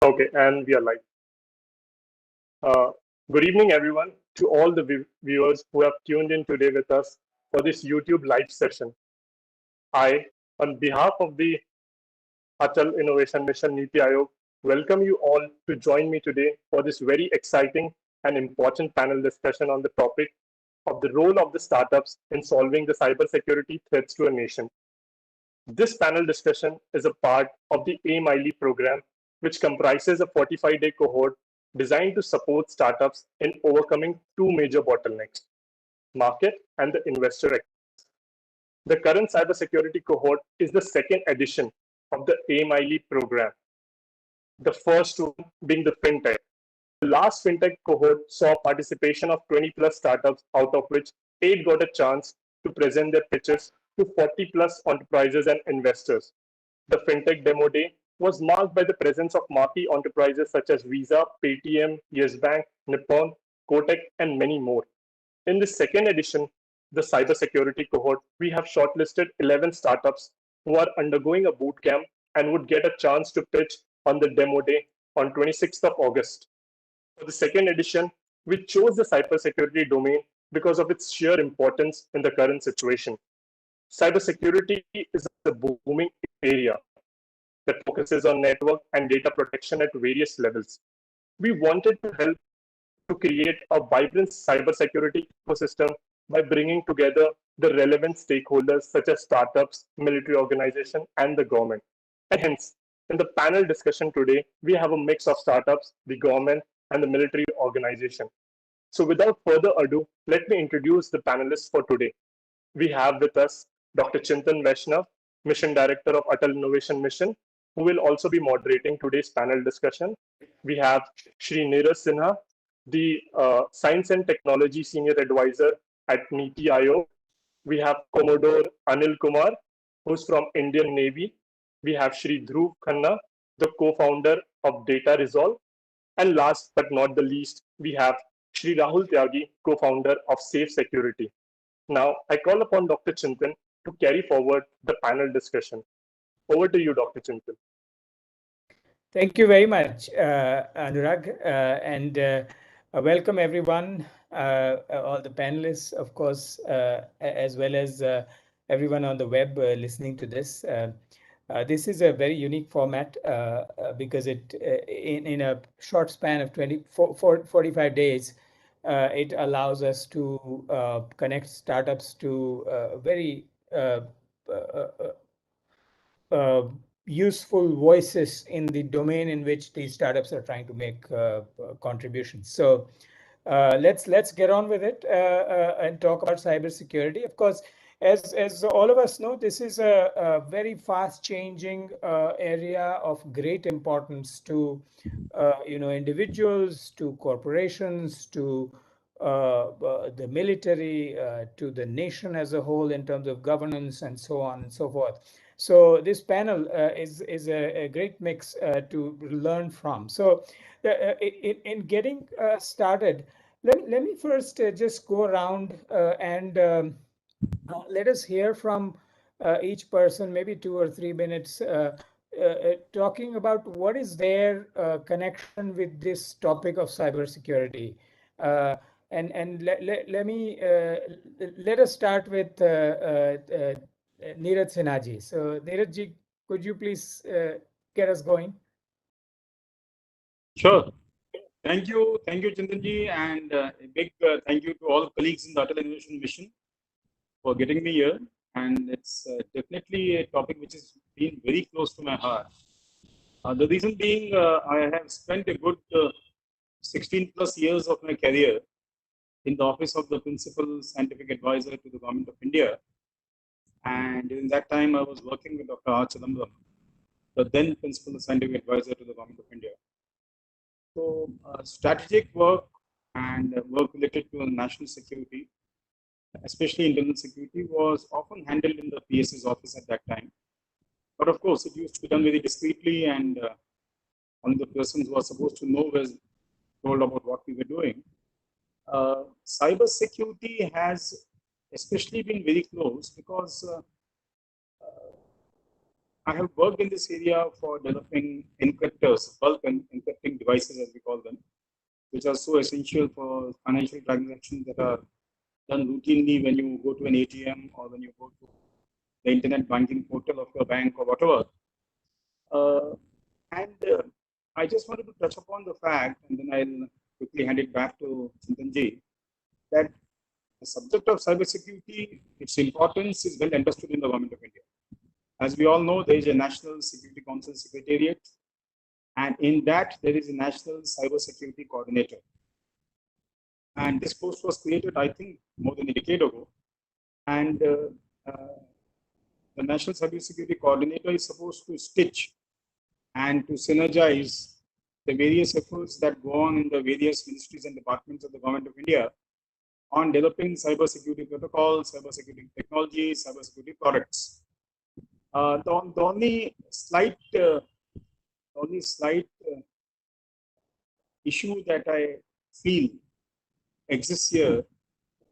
Okay, and we are live. Uh, Good evening, everyone, to all the viewers who have tuned in today with us for this YouTube live session. I, on behalf of the Atal Innovation Mission Niti Aayog, welcome you all to join me today for this very exciting and important panel discussion on the topic of the role of the startups in solving the cybersecurity threats to a nation. This panel discussion is a part of the AIMILE program, which comprises a 45-day cohort designed to support startups in overcoming two major bottlenecks, market and the investor access. The current cybersecurity cohort is the second edition of the AIMILE program, the first one being the FinTech. The last FinTech cohort saw participation of 20 plus startups, out of which 8 got a chance to present their pitches to 40 plus enterprises and investors. The FinTech Demo Day was marked by the presence of marquee enterprises such as Visa, Paytm, Yes Bank, Nippon, Kotak, and many more. In the second edition, the cybersecurity cohort, we have shortlisted 11 startups who are undergoing a bootcamp and would get a chance to pitch on the demo day on 26th of August. For the second edition, we chose the cybersecurity domain because of its sheer importance in the current situation. Cybersecurity is a booming area that focuses on network and data protection at various levels. We wanted to help to create a vibrant cybersecurity ecosystem by bringing together the relevant stakeholders such as startups, military organizations, and the government. And hence, in the panel discussion today, we have a mix of startups, the government, and the military organization. So without further ado, let me introduce the panelists for today. We have with us Dr. Chintan Vaishnav, Mission Director of Atal Innovation Mission, who will also be moderating today's panel discussion. We have Shri Neeraj Sinha, the Science and Technology Senior Advisor at Niti Aayog. We have Commodore Anil Kumar, who's from Indian Navy. We have Shri Dhruv Khanna, the co-founder of Data Resolve. And last but not the least, we have Shri Rahul Tyagi, co-founder of Safe Security. Now, I call upon Dr. Chintan to carry forward the panel discussion. Over to you, Dr. Chintan. Thank you very much, Anurag, and welcome everyone, all the panelists, of course, as well as everyone on the web listening to this. This is a very unique format because it, in a short span of 45 days, it allows us to connect startups to very useful voices in the domain in which these startups are trying to make contributions. So let's get on with it and talk about cybersecurity. Of course, as all of us know, this is a very fast changing area of great importance to individuals, to corporations, to the military, to the nation as a whole in terms of governance and so on and so forth. So this panel is a great mix to learn from. So in getting started, let me first just go around and let us hear from each person, maybe 2 or 3 minutes, talking about what is their connection with this topic of cybersecurity. And let us start with Neeraj Sinha. So Neeraj, could you please get us going? Sure. Thank you, Chintaji, and a big thank you to all colleagues in the Atal Innovation Mission for getting me here. And it's definitely a topic which has been very close to my heart. The reason being, I have spent a good 16 plus years of my career in the office of the Principal Scientific Advisor to the Government of India. And in that time, I was working with Dr. R. Chidambaram, the then Principal Scientific Advisor to the Government of India. So strategic work and work related to national security, especially internal security, was often handled in the PS's office at that time. But of course, it used to be done very discreetly, and only the persons who are supposed to know were told about what we were doing. Cyber security has especially been very close because I have worked in this area for developing encryptors, bulk encrypting devices, as we call them, which are so essential for financial transactions that are done routinely when you go to an ATM or when you go to the internet banking portal of your bank or whatever. And I just wanted to touch upon the fact, and then I'll quickly hand it back to Chintaji, that the subject of cybersecurity, its importance is well understood in the government of India. As we all know, there is a National Security Council Secretariat, and in that there is a National Cybersecurity Coordinator. And this post was created, I think, more than a decade ago. And the National Cybersecurity Coordinator is supposed to stitch and to synergize the various efforts that go on in the various ministries and departments of the government of India on developing cybersecurity protocols, cybersecurity technologies, cybersecurity products. The only slight issue that I feel exists here,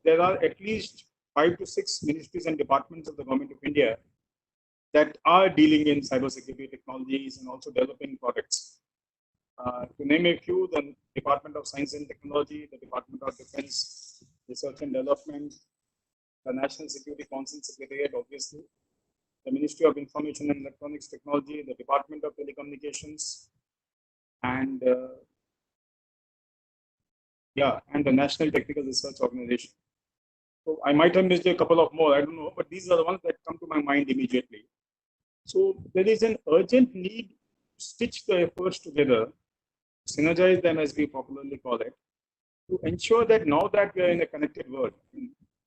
there are at least 5 to 6 ministries and departments of the government of India that are dealing in cybersecurity technologies and also developing products. To name a few, the Department of Science and Technology, the Department of Defense, Research and Development, the National Security Council Secretariat, obviously, the Ministry of Information and Electronics Technology, the Department of Telecommunications, and and the National Technical Research Organization. So I might have missed a couple of more, I don't know, but these are the ones that come to my mind immediately. So there is an urgent need to stitch the efforts together, synergize them as we popularly call it, to ensure that now that we are in a connected world,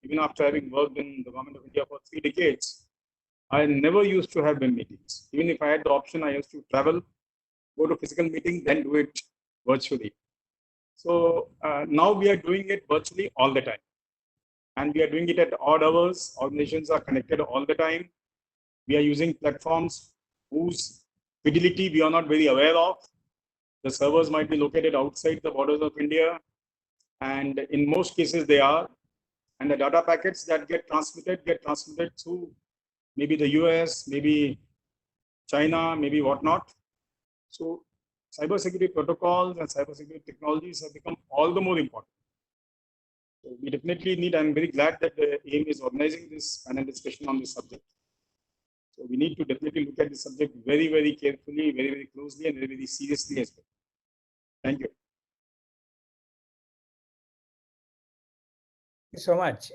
even after having worked in the government of India for 3 decades, I never used to have BIM meetings. Even if I had the option, I used to travel, go to physical meetings, then do it virtually. So now we are doing it virtually all the time. And we are doing it at odd hours. Organizations are connected all the time. We are using platforms whose fidelity we are not very aware of. The servers might be located outside the borders of India. And in most cases, they are. And the data packets that get transmitted through maybe the US, maybe China, maybe whatnot. So cybersecurity protocols and cybersecurity technologies have become all the more important. So we definitely need, I'm very glad that the AIM is organizing this panel discussion on this subject. So we need to definitely look at the subject very, very carefully, very, very closely, and very, very seriously as well. Thank you. Thank you so much.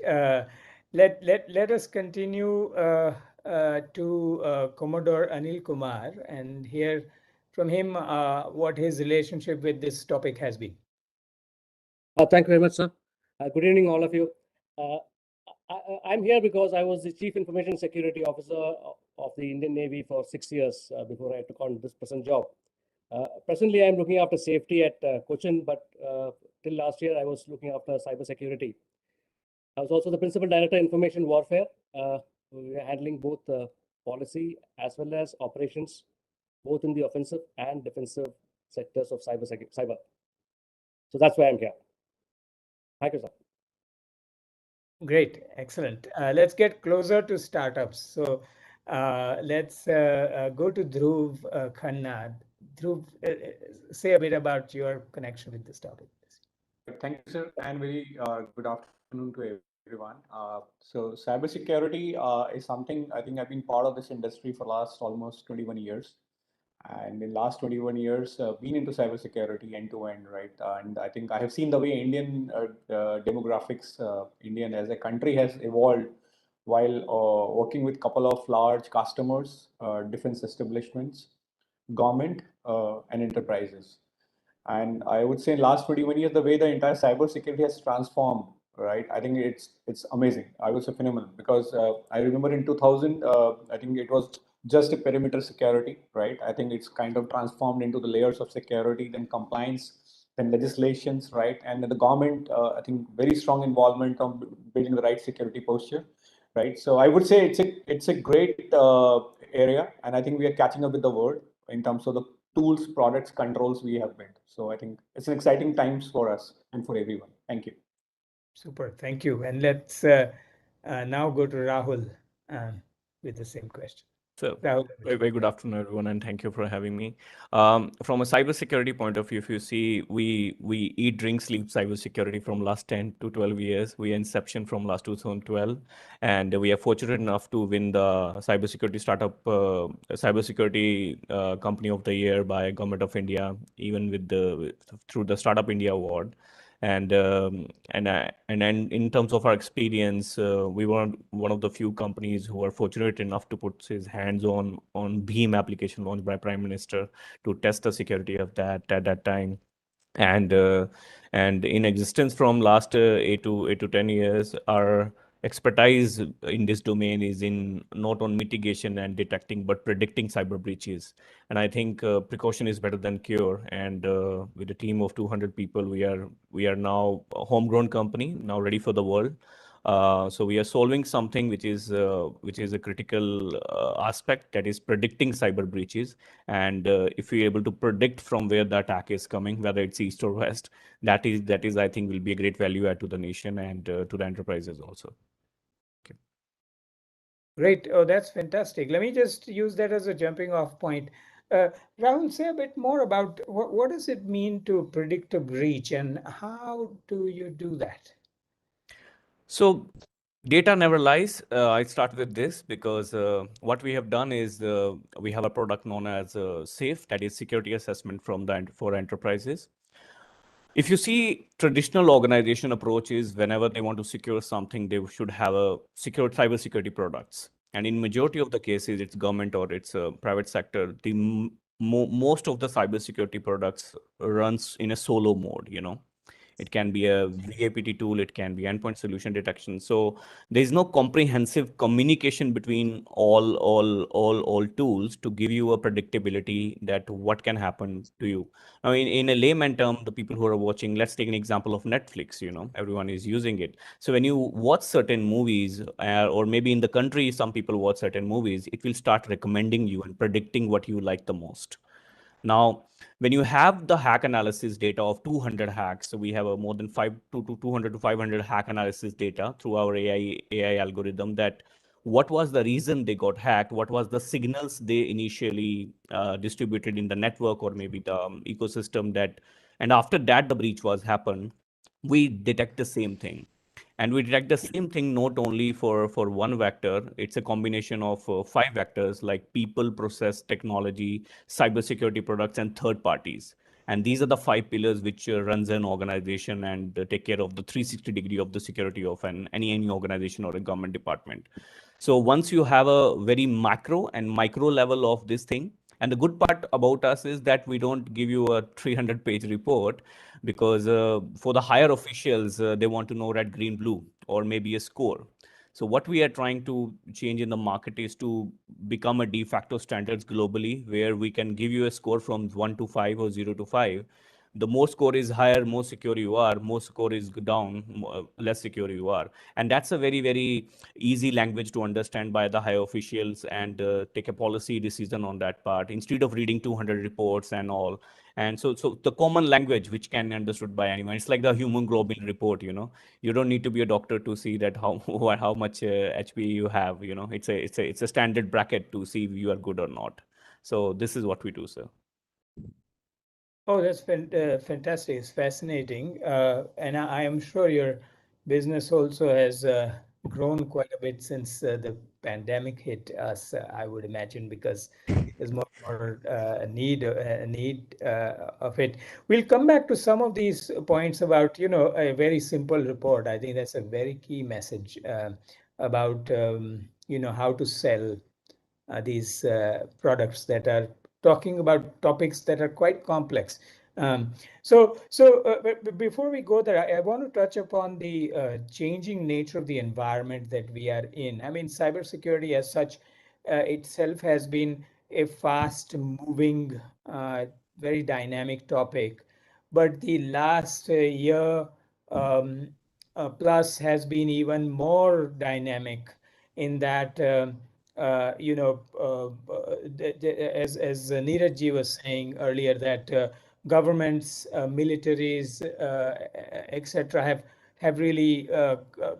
Let us continue to Commodore Anil Kumar and hear from him what his relationship with this topic has been. Thank you very much, sir. Good evening, all of you. I'm here because I was the Chief Information Security Officer of the Indian Navy for 6 years before I took on this present job. Presently, I'm looking after safety at Cochin, but till last year, I was looking after cybersecurity. I was also the Principal Director Information Warfare. We are handling both policy as well as operations, both in the offensive and defensive sectors of cyber. So that's why I'm here. Thank you, sir. Great, excellent. Let's get closer to startups. So let's go to Dhruv Khanna. Dhruv, say a bit about your connection with this topic. Thank you, sir, and very good afternoon to everyone. So cybersecurity is something I think I've been part of this industry for last almost 21 years. And in last 21 years, been into cybersecurity end to end, right? And I think I have seen the way Indian demographics, Indian as a country has evolved while working with couple of large customers, defense establishments, government, and enterprises. And I would say in last 21 years, the way the entire cybersecurity has transformed, right? I think it's amazing. I would say phenomenal because I remember in 2000, I think it was just a perimeter security, right? I think it's kind of transformed into the layers of security, then compliance, then legislations, right? And the government, I think very strong involvement on building the right security posture, right? So I would say it's a great area, and I think we are catching up with the world in terms of the tools, products, controls we have built. So I think it's an exciting times for us and for everyone. Thank you. Super, thank you. And let's now go to Rahul with the same question. So, Rahul. very good afternoon, everyone, and thank you for having me. From a cybersecurity point of view, if you see, we eat, drink, sleep cybersecurity from last 10 to 12 years. We are inception from last 2012, and we are fortunate enough to win the cybersecurity startup, cybersecurity company of the year by Government of India, even with the through the Startup India Award. And in terms of our experience, we were one of the few companies who were fortunate enough to put his hands on Beam application launched by Prime Minister to test the security of that at that time. And and in existence from last 8 to 10 years, our expertise in this domain is in not on mitigation and detecting but predicting cyber breaches. And I think precaution is better than cure. And with a team of 200 people, we are now a homegrown company, now ready for the world. So we are solving something which is a critical aspect, that is predicting cyber breaches. And if we're able to predict from where the attack is coming, whether it's east or west, that is I think will be a great value add to the nation and to the enterprises also. Okay. Great. Oh, that's fantastic. Let me just use that as a jumping off point. Uh, Rahul, say a bit more about what does it mean to predict a breach and how do you do that? So data never lies. I start with this because what we have done is we have a product known as SAFE, that is security assessment from for enterprises. If you see traditional organization approaches, whenever they want to secure something, they should have a secure cybersecurity products. And in majority of the cases, it's government or it's private sector. Most of the cybersecurity products runs in a solo mode. It can be a VAPT tool, it can be endpoint solution detection. So there is no comprehensive communication between all tools to give you a predictability that what can happen to you. Now, in a layman term, the people who are watching, let's take an example of Netflix. Everyone is using it. So when you watch certain movies, or maybe in the country, some people watch certain movies, it will start recommending you and predicting what you like the most. Now, when you have the hack analysis data of 200 hacks, so we have a more than 200 to 500 hack analysis data through our AI algorithm, that what was the reason they got hacked, what was the signals they initially distributed in the network or maybe the ecosystem, and after that the breach was happened, we detect the same thing. And we detect the same thing not only for one vector, it's a combination of five vectors like people, process, technology, cybersecurity products, and third parties. And these are the five pillars which runs an organization and take care of the 360 degree of the security of any organization or a government department. So once you have a very macro and micro level of this thing, and the good part about us is that we don't give you a 300-page report, because for the higher officials, they want to know red, green, blue, or maybe a score. So what we are trying to change in the market is to become a de facto standards globally, where we can give you a score from 1 to 5 or 0 to 5. The more score is higher, more secure you are. More score is down, less secure you are. And that's a very, very easy language to understand by the high officials, and take a policy decision on that part instead of reading 200 reports and all. And so the common language which can be understood by anyone, it's like the human globin report. You don't need to be a doctor to see that how how much HPE you have. It's a standard bracket to see if you are good or not. So this is what we do, sir. Oh, that's fantastic. It's fascinating. And I am sure your business also has grown quite a bit since the pandemic hit us, I would imagine, because there's more need of it. We'll come back to some of these points about, a very simple report. I think that's a very key message about, how to sell these products that are talking about topics that are quite complex. But before we go there, I want to touch upon the changing nature of the environment that we are in. I mean, cybersecurity as such itself has been a fast moving, very dynamic topic. But the last year plus has been even more dynamic in that as Neeraj ji was saying earlier, that governments, militaries, etc., have really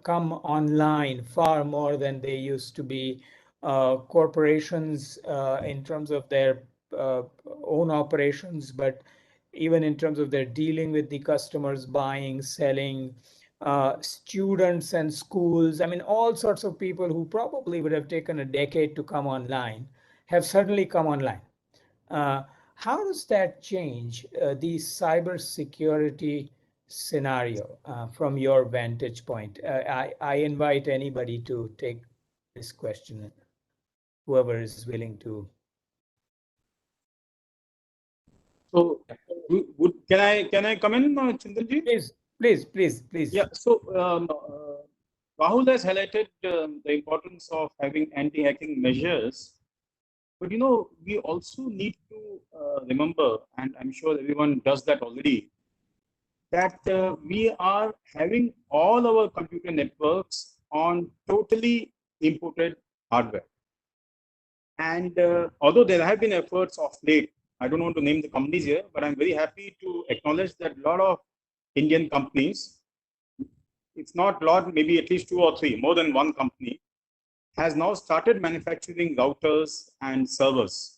come online far more than they used to be corporations in terms of their own operations, but even in terms of their dealing with the customers, buying, selling, students and schools. I mean, all sorts of people who probably would have taken a decade to come online have suddenly come online. Uh, how does that change the cybersecurity scenario from your vantage point? I invite anybody to take this question, whoever is willing to. So, can I come in, Chintaji? Please. Yeah. So, Rahul has highlighted the importance of having anti-hacking measures, but we also need to remember, and I'm sure everyone does that already, that we are having all our computer networks on totally imported hardware. And although there have been efforts of late, I don't want to name the companies here, but I'm very happy to acknowledge that a lot of Indian companies, it's not a lot, maybe at least two or three, more than one company, has now started manufacturing routers and servers.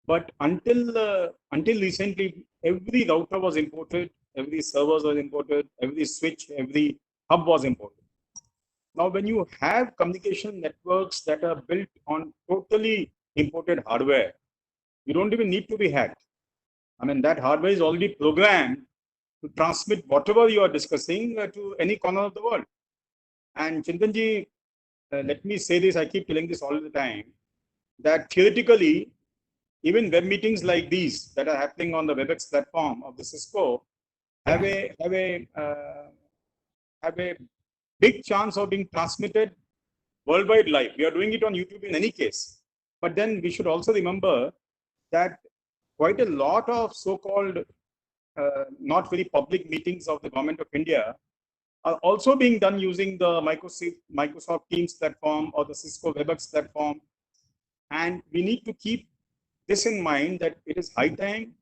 But until recently, every router was imported, every server was imported, every switch, every hub was imported. Now, when you have communication networks that are built on totally imported hardware, you don't even need to be hacked. I mean, that hardware is already programmed to transmit whatever you are discussing to any corner of the world. And Chintanji, let me say this, I keep telling this all the time, that theoretically, even web meetings like these that are happening on the WebEx platform of the Cisco have a big chance of being transmitted worldwide live. We are doing it on YouTube in any case. But then we should also remember that quite a lot of so-called not very public meetings of the government of India are also being done using the Microsoft Teams platform or the Cisco WebEx platform. And we need to keep this in mind, that it is high time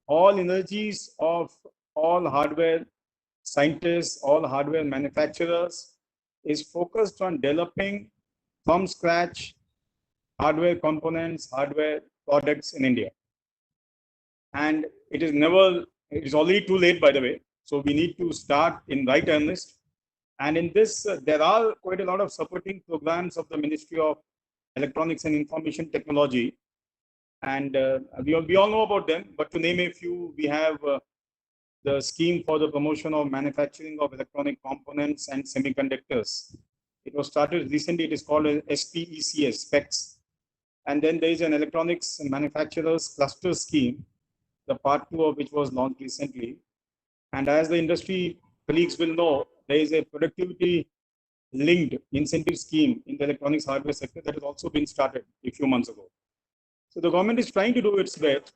all energies of all hardware scientists, all hardware manufacturers is focused on developing from scratch hardware components, hardware products in India. And it is already too late, by the way. So we need to start in right earnest. And in this, there are quite a lot of supporting programs of the Ministry of Electronics and Information Technology. And we all know about them, but to name a few, we have the scheme for the promotion of manufacturing of electronic components and semiconductors. It was started recently, it is called SPECS, SPECS. And then there is an electronics manufacturers cluster scheme, the part 2 of which was launched recently. And as the industry colleagues will know, there is a productivity linked incentive scheme in the electronics hardware sector that has also been started a few months ago. So the government is trying to do its best,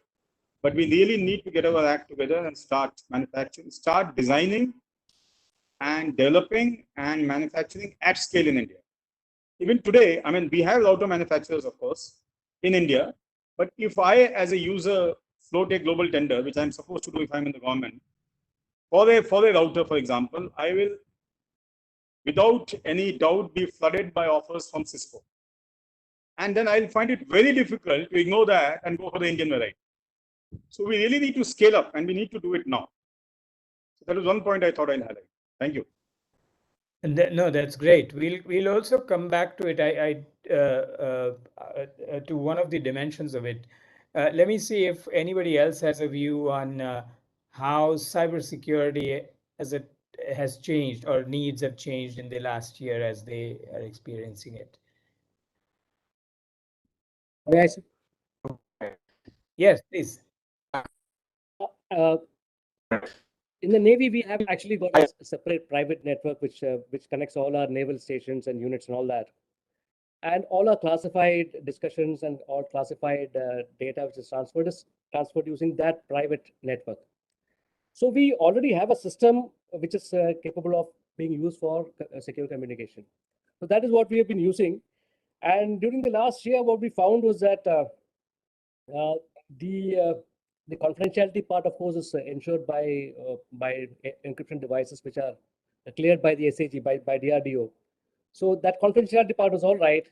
but we really need to get our act together and start manufacturing, start designing and developing and manufacturing at scale in India. Even today, I mean, we have router manufacturers, of course, in India, but if I, as a user, float a global tender, which I'm supposed to do if I'm in the government, for a router, for example, I will, without any doubt, be flooded by offers from Cisco. And then I'll find it very difficult to ignore that and go for the Indian variety. So we really need to scale up, and we need to do it now. So that is one point I thought I'll highlight. Thank you. And no, that's great. We'll also come back to it. To one of the dimensions of it. Let me see if anybody else has a view on how cybersecurity has changed or needs have changed in the last year as they are experiencing it. Yes. Yes, please. In the Navy, we have actually got a separate private network which connects all our naval stations and units and all that. And all our classified discussions and all classified data which is transferred using that private network. So we already have a system which is capable of being used for secure communication. So that is what we have been using. And during the last year, what we found was that the confidentiality part, of course, is ensured by encryption devices which are cleared by the SAG, by DRDO. So that confidentiality part was all right.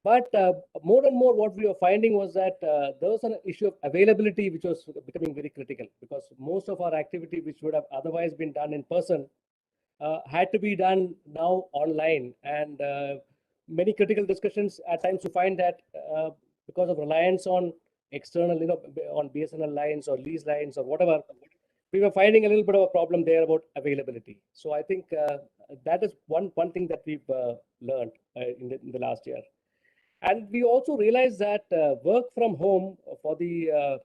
But more and more, what we were finding was that there was an issue of availability, which was becoming very critical, because most of our activity, which would have otherwise been done in person, had to be done now online. And many critical discussions at times you find that because of reliance on external, on BSNL lines or lease lines or whatever, we were finding a little bit of a problem there about availability. So I think that is one thing that we've learned in the last year. And we also realized that work from home for the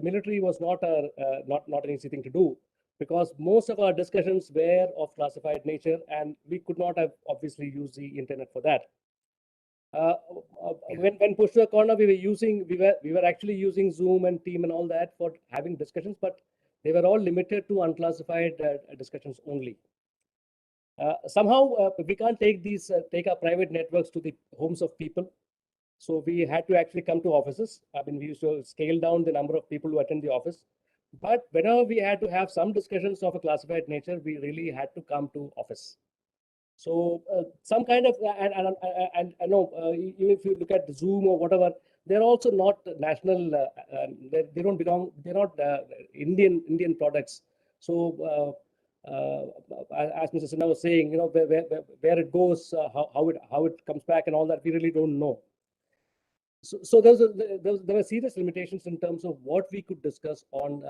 military was not an easy thing to do, because most of our discussions were of classified nature, and we could not have obviously used the internet for that. When pushed to a corner, we were actually using Zoom and Team and all that for having discussions, but they were all limited to unclassified discussions only. Somehow we can't take our private networks to the homes of people. So we had to actually come to offices. I mean, we used to scale down the number of people who attend the office. But whenever we had to have some discussions of a classified nature, we really had to come to office. So some kind of, and I know, even if you look at Zoom or whatever, they're also not national, they don't belong, they're not Indian products. So as Mr. Sinha was saying, where it goes, how it comes back and all that, we really don't know. So there were serious limitations in terms of what we could discuss on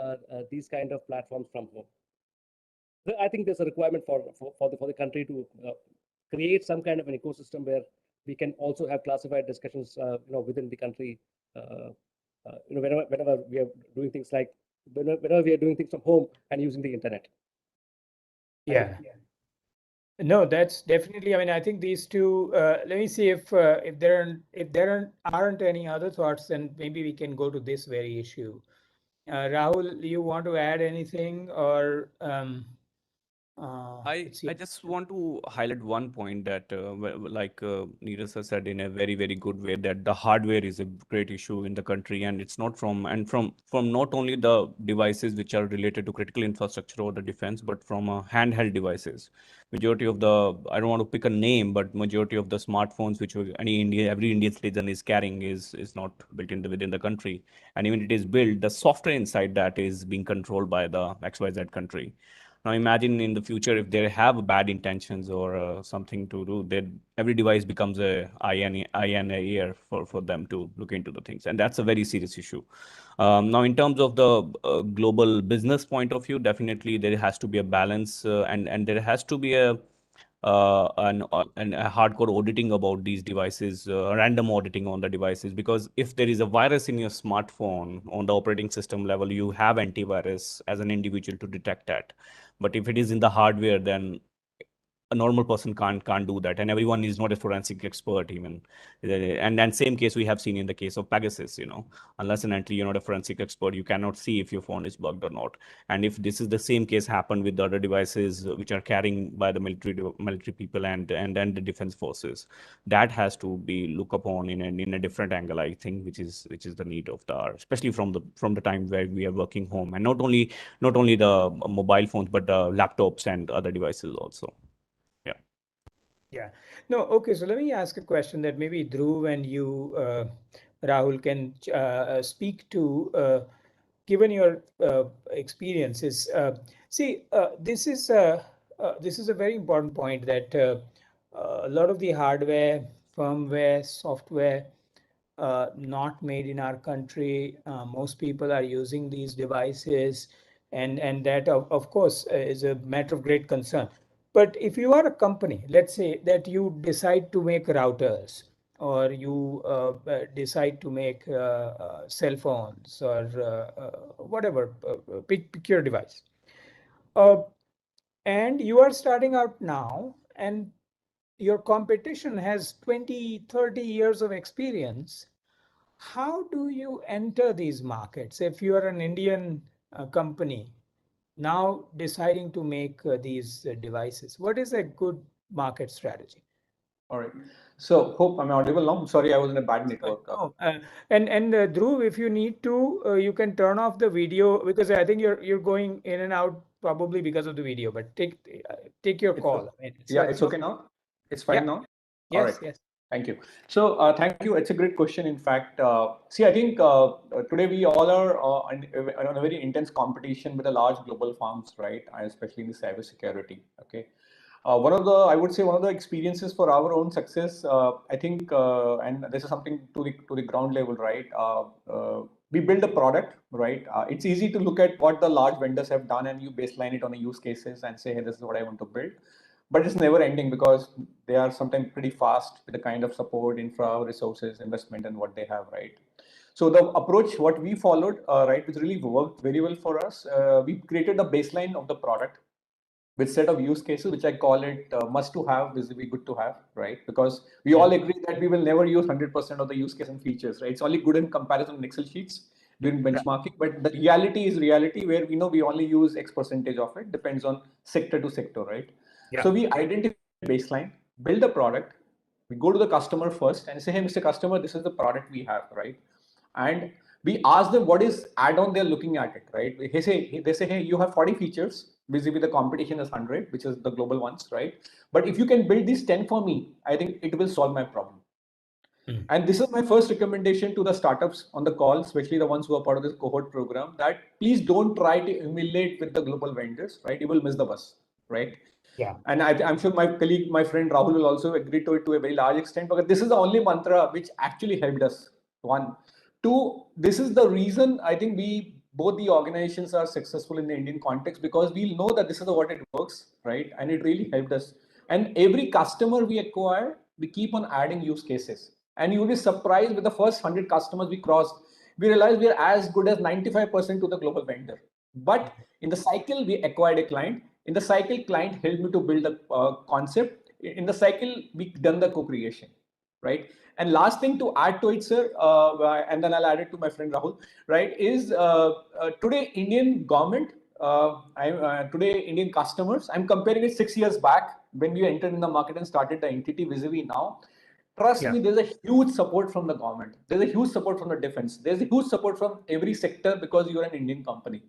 these kind of platforms from home. I think there's a requirement for the country to create some kind of an ecosystem where we can also have classified discussions, within the country. Whenever we are doing things whenever we are doing things from home and using the internet. Yeah. No, that's definitely. I mean, I think these two. Let me see if there aren't any other thoughts, then maybe we can go to this very issue. Rahul, you want to add anything, or I just want to highlight one point that, like Neeraj has said in a very, very good way, that the hardware is a great issue in the country, and it's not from not only the devices which are related to critical infrastructure or the defense, but from handheld devices. Majority of the, I don't want to pick a name, but majority of the smartphones which every Indian citizen is carrying is not built within the country, and even it is built, the software inside that is being controlled by the XYZ country. Now imagine in the future if they have bad intentions or something to do, then every device becomes a eye and a ear for them to look into the things, and that's a very serious issue. Now, in terms of the global business point of view, definitely there has to be a balance, and there has to be a hardcore auditing about these devices, random auditing on the devices, because if there is a virus in your smartphone on the operating system level, you have antivirus as an individual to detect that. But if it is in the hardware, then a normal person can't do that, and everyone is not a forensic expert even. And then same case we have seen in the case of Pegasus, unless and until you're not a forensic expert, you cannot see if your phone is bugged or not. And if this is the same case happened with the other devices which are carrying by the military people and then the defense forces, that has to be looked upon in a different angle, I think, which is the need of the hour, especially from the time where we are working home, and not only the mobile phones, but the laptops and other devices also. Yeah. No, okay. So let me ask a question that maybe Dhruv and you, Rahul, can speak to, given your experiences. See, this is a very important point that a lot of the hardware, firmware, software, not made in our country. Most people are using these devices, and that of course is a matter of great concern. But if you are a company, let's say that you decide to make routers, or you decide to make cell phones, or whatever, pick your device, uh, and you are starting out now, and your competition has 20, 30 years of experience. How do you enter these markets if you are an Indian company now deciding to make these devices? What is a good market strategy? All right. So hope I'm audible now. I'm sorry, I was in a bad network. And Dhruv, if you need to, you can turn off the video, because I think you're going in and out probably because of the video. But take your call. I mean, it's okay now. It's fine now. Yes, All right. yes. Thank you. So thank you. It's a great question. In fact, see, I think today we all are on a very intense competition with the large global firms, right? And especially in the cybersecurity. Okay. I would say one of the experiences for our own success, I think, and this is something to the ground level, right? We build a product, right? It's easy to look at what the large vendors have done and you baseline it on the use cases and say, hey, this is what I want to build. But it's never ending because they are sometimes pretty fast with the kind of support, infra, resources, investment, and what they have, right? So the approach, what we followed, right, which really worked very well for us, we created the baseline of the product with set of use cases, which I call it must to have, this will be good to have, right? Because we all agree that we will never use 100% of the use case and features, right? It's only good in comparison in Excel sheets during benchmarking, but the reality is reality where we know we only use X percentage of it, depends on sector to sector, right? So we identify baseline, build a product, we go to the customer first and say, hey, Mr. Customer, this is the product we have, right? And we ask them what is add-on they're looking at it, right? They say, hey, you have 40 features. Basically, the competition is 100, which is the global ones, right? But if you can build these 10 for me, I think it will solve my problem. And this is my first recommendation to the startups on the call, especially the ones who are part of this cohort program, that please don't try to emulate with the global vendors, right? You will miss the bus, right? Yeah. And I'm sure my colleague, my friend Rahul will also agree to it to a very large extent, because this is the only mantra which actually helped us. One. Two, this is the reason I think both the organizations are successful in the Indian context, because we know that this is what it works, right? And it really helped us. And every customer we acquire, we keep on adding use cases. And you will be surprised with the first 100 customers we crossed, we realized we are as good as 95% to the global vendor. But in the cycle, we acquired a client. In the cycle, client helped me to build a concept. In the cycle, we done the co-creation, right? And last thing to add to it, sir, and then I'll add it to my friend Rahul, right, is today Indian government, today Indian customers, I'm comparing it 6 years back when we entered in the market and started the entity vis-a-vis now. Trust me, there's a huge support from the government. There's a huge support from the defense. There's a huge support from every sector because you're an Indian company.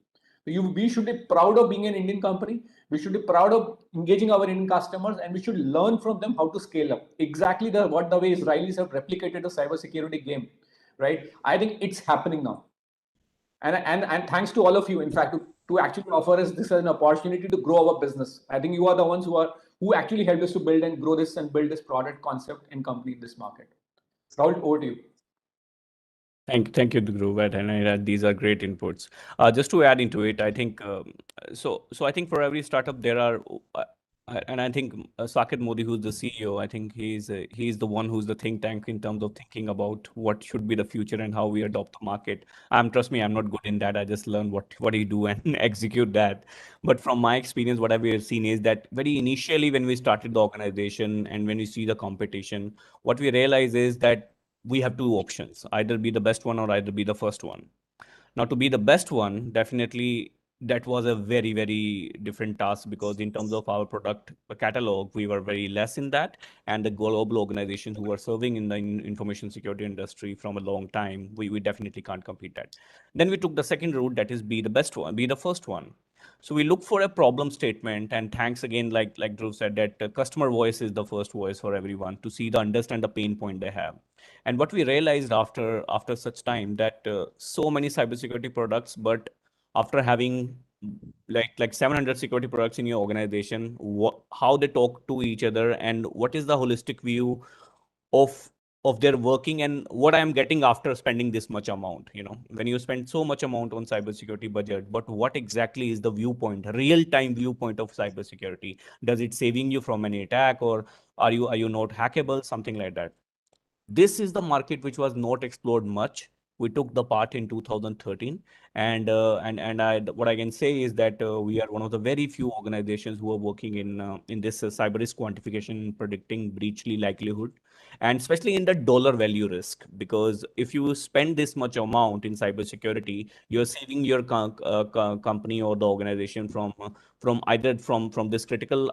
We should be proud of being an Indian company. We should be proud of engaging our Indian customers, and we should learn from them how to scale up. Exactly what the way Israelis have replicated the cybersecurity game, right? I think it's happening now. And thanks to all of you, in fact, to actually offer us this as an opportunity to grow our business. I think you are the ones who actually helped us to build and grow this and build this product concept and company in this market. Rahul, over to you. Thank you, Dhruv, and these are great inputs. Just to add into it, I think so I think for every startup there are, and I think Saket Modi, who's the CEO, I think he's the one who's the think tank in terms of thinking about what should be the future and how we adopt the market. Trust me, I'm not good in that. I just learn what you do and execute that. But from my experience, what I've seen is that very initially when we started the organization and when we see the competition, what we realize is that we have two options, either be the best one or either be the first one. Now, to be the best one, definitely that was a very, very different task, because in terms of our product catalog, we were very less in that. And the global organizations who are serving in the information security industry from a long time, we definitely can't compete that. Then we took the second route, that is be the best one, be the first one. So we look for a problem statement, and thanks again, like Dhruv said, that customer voice is the first voice for everyone to see understand the pain point they have. And what we realized after such time that so many cybersecurity products, but after having like 700 security products in your organization, how they talk to each other and what is the holistic view of their working and what I am getting after spending this much amount. When you spend so much amount on cybersecurity budget, but what exactly is the viewpoint, real-time viewpoint of cybersecurity? Does it saving you from any attack, or are you not hackable, something like that? This is the market which was not explored much. We took the part in 2013, and what I can say is that we are one of the very few organizations who are working in this cyber risk quantification, predicting breach likelihood, and especially in the dollar value risk. Because if you spend this much amount in cybersecurity, you're saving your company or the organization from either from this critical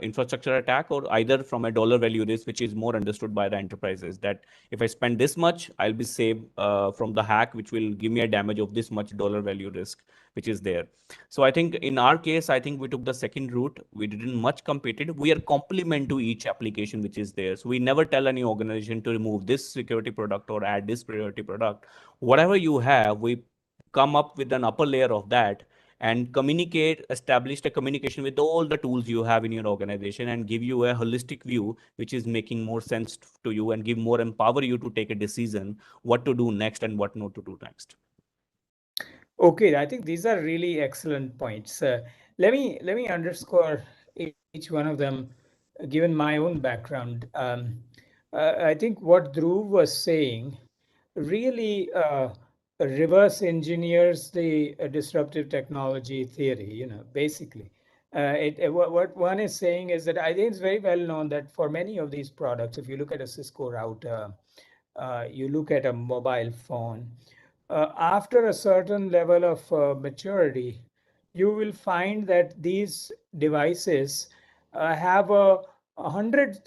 infrastructure attack, or either from a dollar value risk, which is more understood by the enterprises, that if I spend this much, I'll be saved from the hack, which will give me a damage of this much dollar value risk, which is there. So I think in our case, I think we took the second route. We didn't much competed. We are complement to each application which is there. So we never tell any organization to remove this security product or add this priority product. Whatever you have, we come up with an upper layer of that and establish a communication with all the tools you have in your organization and give you a holistic view, which is making more sense to you and empower you to take a decision what to do next and what not to do next. Okay, I think these are really excellent points. Let me underscore each one of them, given my own background. I think what Dhruv was saying really reverse engineers the disruptive technology theory. Basically, what one is saying is that I think it's very well known that for many of these products, if you look at a Cisco router, you look at a mobile phone, after a certain level of maturity, you will find that these devices have a hundred,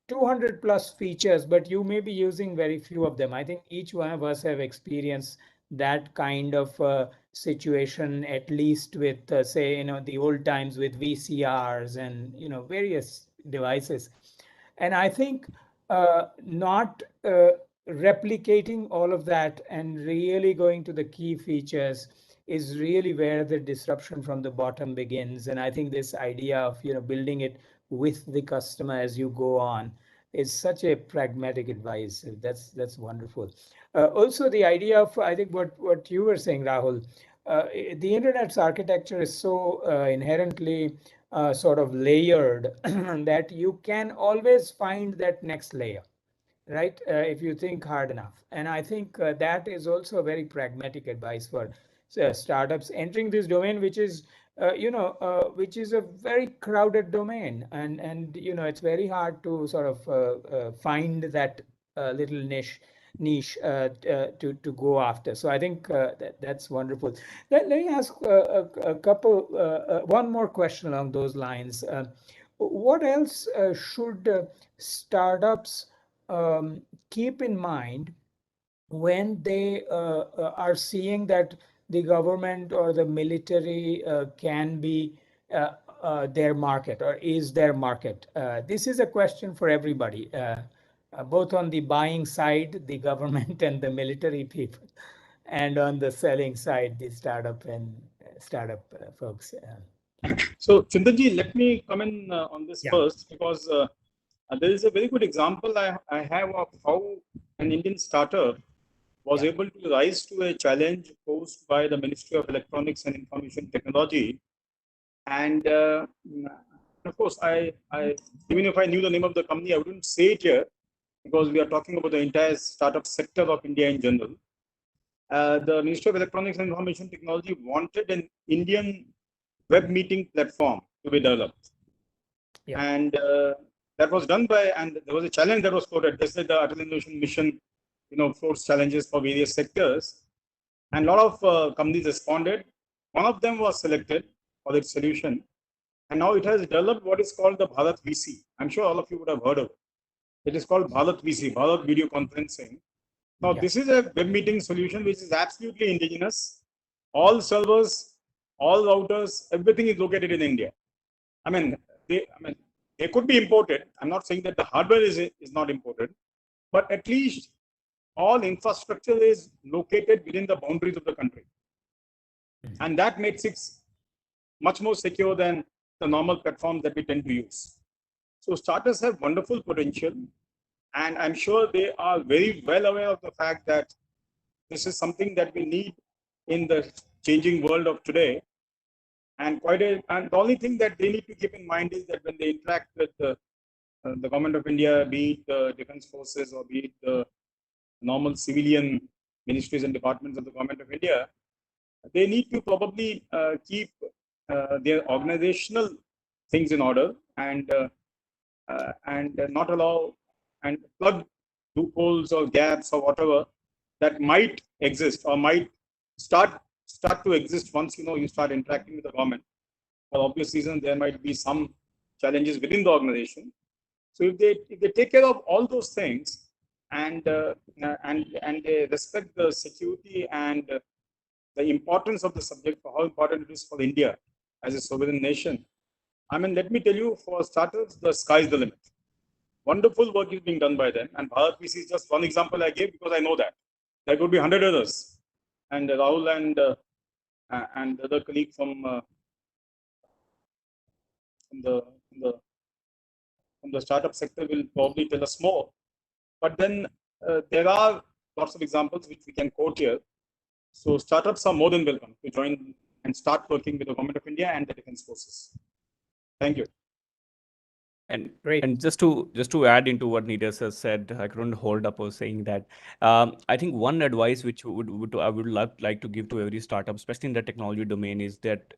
200 plus features, but you may be using very few of them. I think each one of us have experienced that kind of situation, at least with, say, the old times with VCRs and, various devices. And I think not replicating all of that and really going to the key features is really where the disruption from the bottom begins. And I think this idea of building it with the customer as you go on is such a pragmatic advice. That's wonderful. Also, the idea of, I think what you were saying, Rahul, the internet's architecture is so inherently sort of layered that you can always find that next layer, right? If you think hard enough. And I think that is also a very pragmatic advice for startups entering this domain, which is a very crowded domain, and it's very hard to sort of find that little niche to go after. So I think that's wonderful. Let me ask one more question along those lines. What else should startups keep in mind when they are seeing that the government or the military can be their market or is their market? This is a question for everybody, both on the buying side, the government and the military people, and on the selling side, the startup folks. So, Chintaji, let me come in on this first, because there is a very good example I have of how an Indian startup was able to rise to a challenge posed by the Ministry of Electronics and Information Technology. And of course, I even if I knew the name of the company, I wouldn't say it here, because we are talking about the entire startup sector of India in general. The Ministry of Electronics and Information Technology wanted an Indian web meeting platform to be developed. And that was done by, and there was a challenge that was floated, just like the Atal Innovation Mission, floats challenges for various sectors. And a lot of companies responded. One of them was selected for its solution. And now it has developed what is called the Bharat VC. I'm sure all of you would have heard of it. It is called Bharat VC, Bharat Video Conferencing. Now, this is a web meeting solution which is absolutely indigenous. All servers, all routers, everything is located in India. They could be imported. I'm not saying that the hardware is not imported, but at least all infrastructure is located within the boundaries of the country. And that makes it much more secure than the normal platforms that we tend to use. So startups have wonderful potential, and I'm sure they are very well aware of the fact that this is something that we need in the changing world of today. And the only thing that they need to keep in mind is that when they interact with the government of India, be it the defense forces or be it the normal civilian ministries and departments of the government of India, they need to probably keep their organizational things in order and not allow and plug loopholes or gaps or whatever that might exist or might start to exist once you start interacting with the government. For obvious reasons, there might be some challenges within the organization. So if they take care of all those things and they respect the security and the importance of the subject, for how important it is for India as a sovereign nation, let me tell you, for starters, the sky is the limit. Wonderful work is being done by them. And Bharat PC is just one example I gave because I know that. There could be 100 others. And Rahul and the other colleague from the, from the from the startup sector will probably tell us more. But then there are lots of examples which we can quote here. So startups are more than welcome to join and start working with the Government of India and the defense forces. Thank you. And Great. and just to add into what Neeraj has said, I couldn't hold up or saying that. I think one advice which I would like to give to every startup, especially in the technology domain, is that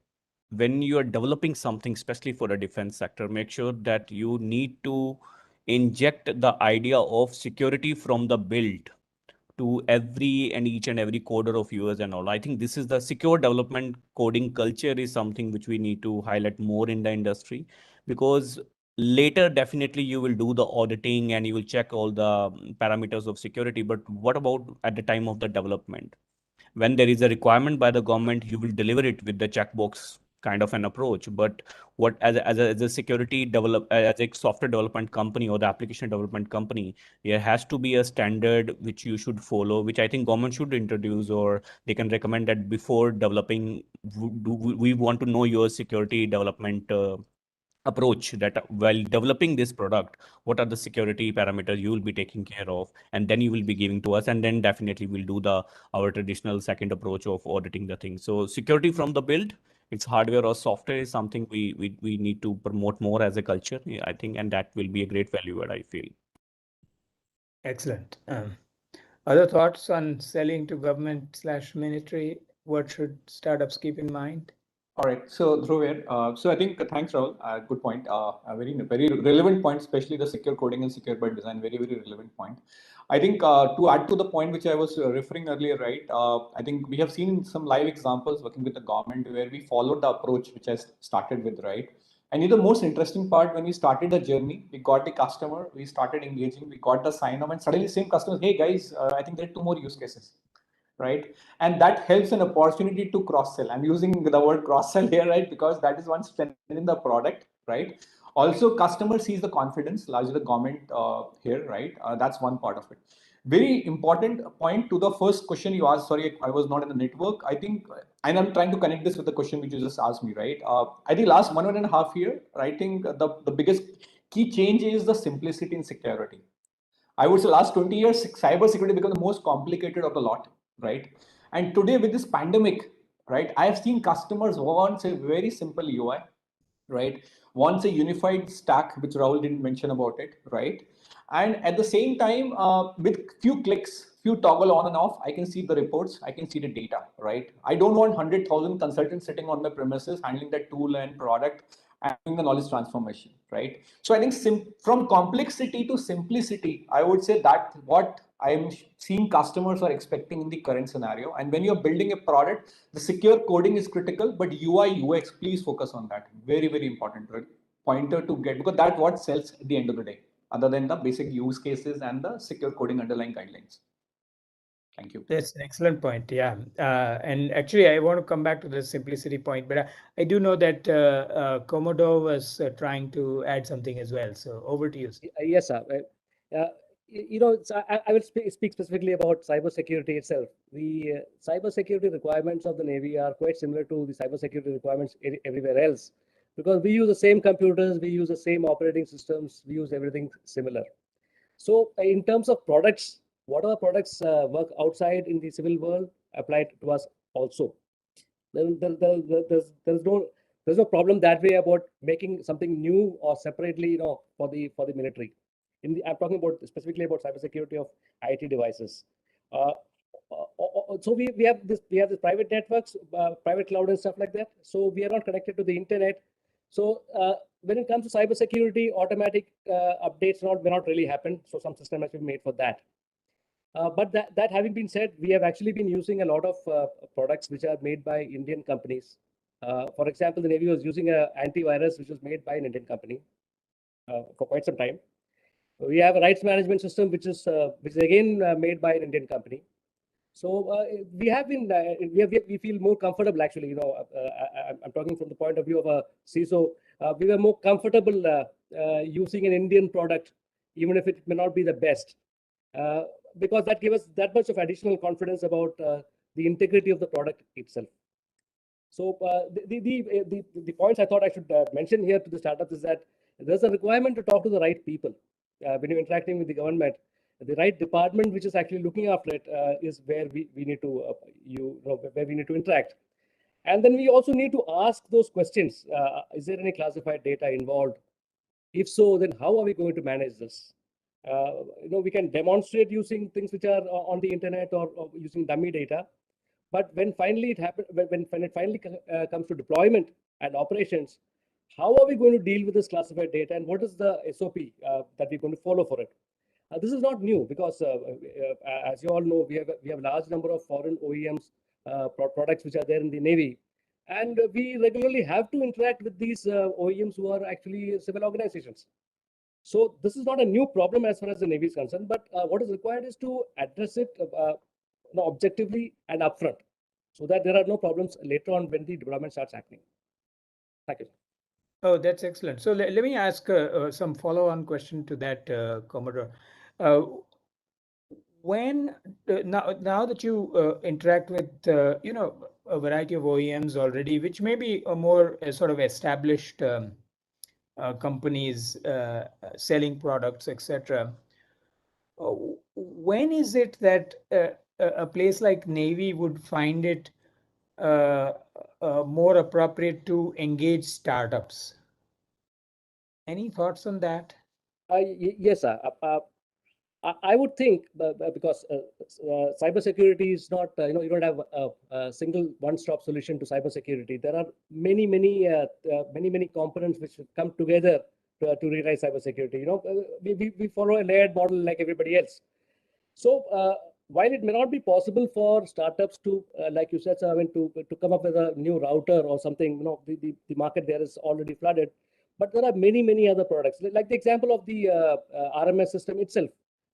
when you are developing something, especially for the defense sector, make sure that you need to inject the idea of security from the build to each and every coder of yours and all. I think this is the secure development coding culture is something which we need to highlight more in the industry, because later definitely you will do the auditing and you will check all the parameters of security. But what about at the time of the development? When there is a requirement by the government, you will deliver it with the checkbox kind of an approach. But what as a security develop as a software development company or the application development company, there has to be a standard which you should follow, which I think government should introduce, or they can recommend that before developing, we want to know your security development approach, that while developing this product, what are the security parameters you will be taking care of, and then you will be giving to us, and then definitely we'll do our traditional second approach of auditing the thing. So security from the build, it's hardware or software, is something we need to promote more as a culture, I think, and that will be a great value add, I feel. Excellent. Other thoughts on selling to government/military? What should startups keep in mind? All right, so Dhruv here. So I think thanks, Rahul. Good point. A very relevant point, especially the secure coding and secure by design. Very relevant point. I think to add to the point which I was referring earlier, right? I think we have seen some live examples working with the government where we followed the approach which I started with, right? And the most interesting part, when we started the journey, we got the customer, we started engaging, we got the sign up, and suddenly same customers, hey guys, I think there are 2 more use cases, right? And that helps an opportunity to cross sell. I'm using the word cross sell here, right? Because that is one strength in the product, right? Also, customer sees the confidence, largely the government here, right? That's one part of it. Very important point to the first question you asked. Sorry, I was not in the network. I think, and I'm trying to connect this with the question which you just asked me, right? I think last 1.5 years, I think the biggest key change is the simplicity in security. I would say last 20 years, cyber security become the most complicated of the lot, right? And today with this pandemic, right, I have seen customers want a very simple UI, right? Wants a unified stack, which Rahul didn't mention about it, right? And at the same time, with few clicks, few toggle on and off, I can see the reports, I can see the data, right? I don't want 100,000 consultants sitting on my premises handling that tool and product and doing the knowledge transformation, right? So I think from complexity to simplicity, I would say that what I'm seeing customers are expecting in the current scenario. And when you're building a product, the secure coding is critical, but UI, UX, please focus on that. Very important pointer to get, because that's what sells at the end of the day, other than the basic use cases and the secure coding underlying guidelines. Thank you. That's an excellent point. Yeah. And actually, I want to come back to the simplicity point, but I do know that Commodore was trying to add something as well. So over to you. Yes, sir. I will speak specifically about cybersecurity itself. The cybersecurity requirements of the Navy are quite similar to the cybersecurity requirements everywhere else, because we use the same computers, we use the same operating systems, we use everything similar. So in terms of products, whatever products work outside in the civil world applied to us also. There's no problem that way about making something new or separately, for the military. I'm talking about specifically about cybersecurity of IT devices. So we have this private networks, private cloud and stuff like that. So we are not connected to the internet. So when it comes to cybersecurity, automatic updates may not really happen. So some system has been made for that. But that having been said, we have actually been using a lot of products which are made by Indian companies. For example, the Navy was using an antivirus which was made by an Indian company for quite some time. We have a rights management system which is again made by an Indian company. So we have been we feel more comfortable actually. I'm talking from the point of view of a CISO. We were more comfortable using an Indian product even if it may not be the best, because that gives us that much of additional confidence about the integrity of the product itself. So the points I thought I should mention here to the startups is that there's a requirement to talk to the right people when you're interacting with the government. The right department which is actually looking after it is where we need to where we need to interact. And then we also need to ask those questions. Is there any classified data involved? If so, then how are we going to manage this? We can demonstrate using things which are on the internet or using dummy data. But when finally it happens, when it finally comes to deployment and operations, how are we going to deal with this classified data, and what is the SOP that we're going to follow for it? This is not new because, as you all know, we have a large number of foreign OEMs products which are there in the Navy, and we regularly have to interact with these OEMs who are actually civil organizations. So this is not a new problem as far as the Navy is concerned, but what is required is to address it objectively and upfront, so that there are no problems later on when the development starts happening. Thank you. Oh, that's excellent. So let me ask some follow-on question to that, Commodore. When now that you interact with a variety of OEMs already, which may be a more sort of established companies selling products, etc. When is it that a place like Navy would find it more appropriate to engage startups? Any thoughts on that? Yes, sir. I would think because cybersecurity is not, you don't have a single one-stop solution to cybersecurity. There are many components which come together to realize cybersecurity. We follow a layered model like everybody else. So while it may not be possible for startups to, like you said, sir, to come up with a new router or something, the market there is already flooded. But there are many other products, like the example of the RMS system itself.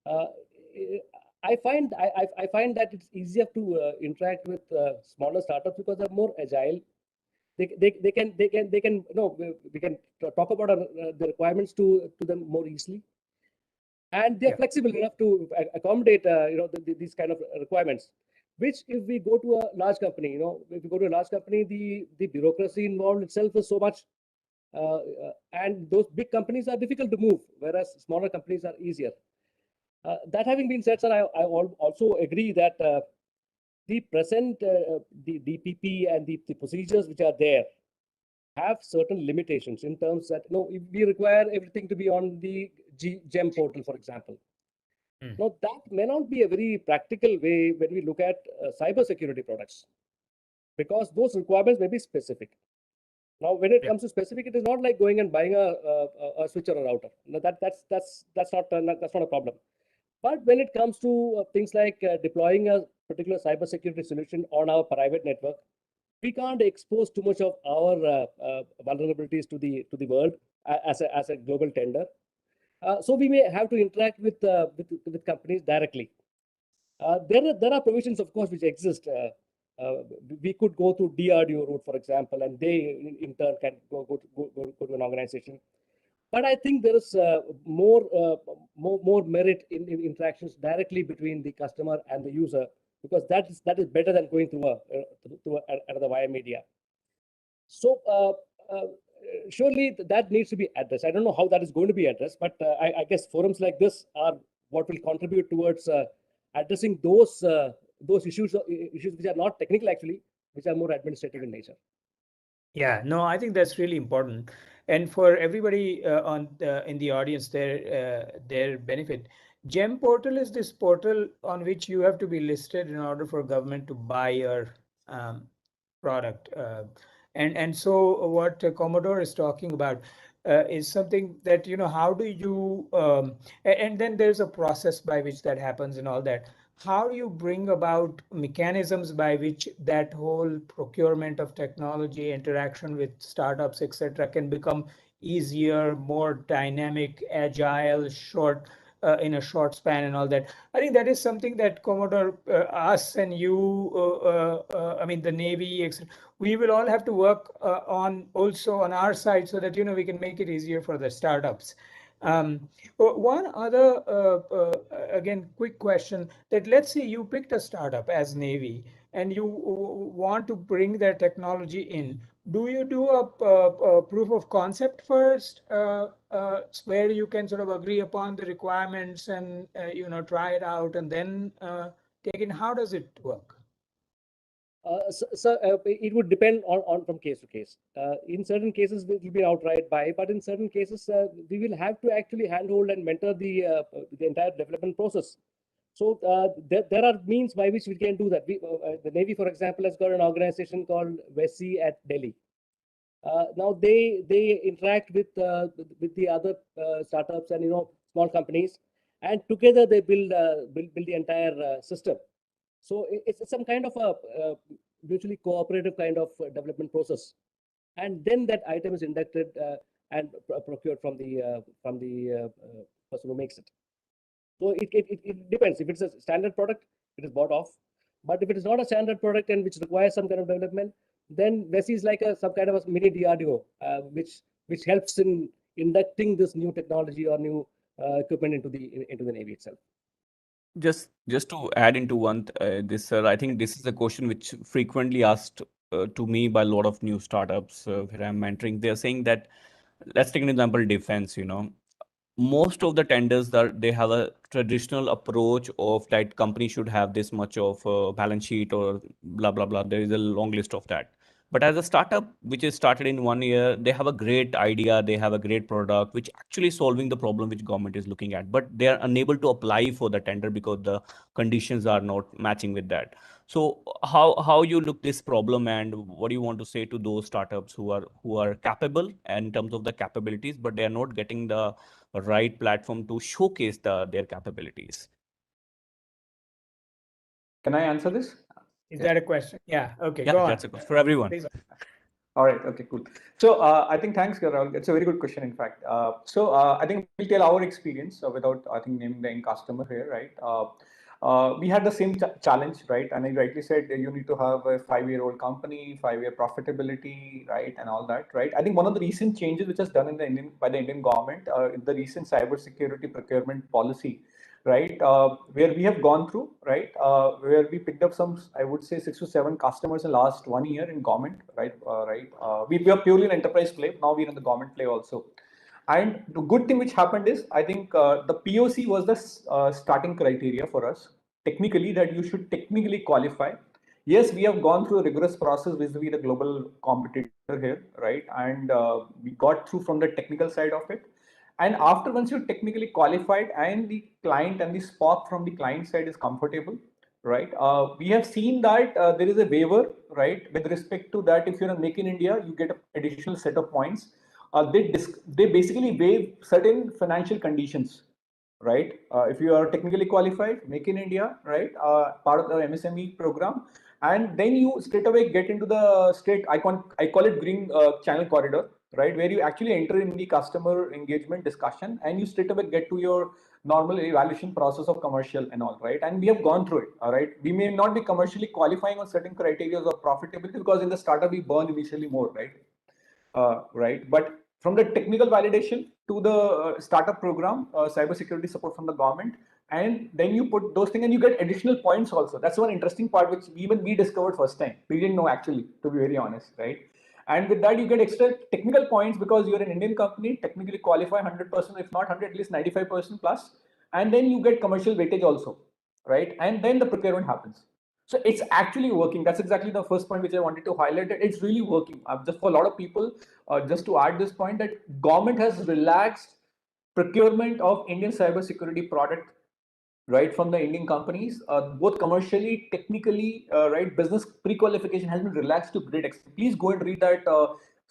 I find that it's easier to interact with smaller startups because they're more agile. We can talk about the requirements to them more easily, and they're flexible enough to accommodate these kind of requirements. Which, if we go to a large company, the bureaucracy involved itself is so much, and those big companies are difficult to move, whereas smaller companies are easier. That having been said, sir, I also agree that the present the DPP and the procedures which are there have certain limitations in terms that we require everything to be on the GEM portal, for example. Now that may not be a very practical way when we look at cybersecurity products, because those requirements may be specific. Now, when it comes to specific, it is not like going and buying a switch or a router. No, that's not a problem. But when it comes to things like deploying a particular cybersecurity solution on our private network, we can't expose too much of our vulnerabilities to the world as a global tender. So we may have to interact with companies directly. There are provisions, of course, which exist. We could go through DRDO route, for example, and they in turn can go to an organization. But I think there is more merit in interactions directly between the customer and the user, because that is better than going through another via media. So surely that needs to be addressed. I don't know how that is going to be addressed, but I guess forums like this are what will contribute towards addressing those issues which are not technical, actually, which are more administrative in nature. Yeah, no, I think that's really important. And for everybody in the audience, their benefit, GEM portal is this portal on which you have to be listed in order for government to buy your product. And so what Commodore is talking about is something that, how do you, and then there's a process by which that happens and all that. How do you bring about mechanisms by which that whole procurement of technology, interaction with startups, etc., can become easier, more dynamic, agile, short, in a short span and all that? I think that is something that Commodore, us and you, I mean the Navy, etc., we will all have to work on also on our side, so that we can make it easier for the startups. One other, again, quick question, that let's say you picked a startup as Navy and you want to bring their technology in. Do you do a proof of concept first, where you can sort of agree upon the requirements and try it out and then take in? How does it work? It would depend on from case to case. In certain cases, it will be outright buy, but in certain cases, we will have to actually handhold and mentor the entire development process. So there are means by which we can do that. The Navy, for example, has got an organization called WESI at Delhi. Now they interact with the other startups and small companies, and together they build the entire system. So it's some kind of a mutually cooperative kind of development process, and then that item is inducted and procured from the person who makes it. So it depends. If it's a standard product, it is bought off. But if it is not a standard product and which requires some kind of development, then VESI is like some kind of a mini DRDO, which helps in inducting this new technology or new equipment into the Navy itself. Just to add into this, sir, I think this is a question which frequently asked to me by a lot of new startups where I'm mentoring. They're saying that, let's take an example, defense. Most of the tenders that they have a traditional approach of that company should have this much of a balance sheet or blah blah blah. There is a long list of that. But as a startup which is started in 1 year, they have a great idea, they have a great product which actually solving the problem which government is looking at, but they are unable to apply for the tender because the conditions are not matching with that. So how you look this problem, and what do you want to say to those startups who are capable in terms of the capabilities, but they are not getting the right platform to showcase their capabilities? Can I answer this? Is that a question? Yeah. Okay. Yeah, go on. that's a question for everyone. Please. All right. Okay, cool. So I think thanks, Gaurav. It's a very good question, in fact. I think we'll tell our experience without, I think, naming the end customer here, right? We had the same challenge, right? And I rightly said you need to have a 5-year-old company, 5-year profitability, right, and all that, right? I think one of the recent changes which has done by the Indian government, the recent cybersecurity procurement policy, right, where we have gone through, right, where we picked up some, I would say, 6 to 7 customers in the last 1 year in government, right, we are purely an enterprise play. Now we're in the government play also. And the good thing which happened is, I think the POC was the starting criteria for us, technically, that you should technically qualify. Yes, we have gone through a rigorous process vis-a-vis the global competitor here, right, and we got through from the technical side of it. And after, once you're technically qualified and the client and the SPOC from the client side is comfortable, right, we have seen that there is a waiver, right, with respect to that. If you're a Make in India, you get an additional set of points. They basically waive certain financial conditions, right? If you are technically qualified, Make in India, right, part of the MSME program, and then you straight away get into the straight, I call it green channel corridor, right, where you actually enter in the customer engagement discussion and you straight away get to your normal evaluation process of commercial and all, right? And we have gone through it, all right? We may not be commercially qualifying on certain criteria of profitability because in the startup we burn initially more, right? Right, but from the technical validation to the startup program, cybersecurity support from the government, and then you put those things and you get additional points also. That's one interesting part which even we discovered first time. We didn't know, actually, to be very honest, right? And with that, you get extra technical points because you're an Indian company, technically qualify 100%, if not 100, at least 95% plus. And then you get commercial weightage also, right? And then the procurement happens. So it's actually working. That's exactly the first point which I wanted to highlight. That it's really working. Just for a lot of people, just to add this point, that government has relaxed procurement of Indian cybersecurity product, right, from the Indian companies, both commercially, technically, right, business pre-qualification has been relaxed to great extent. Please go and read that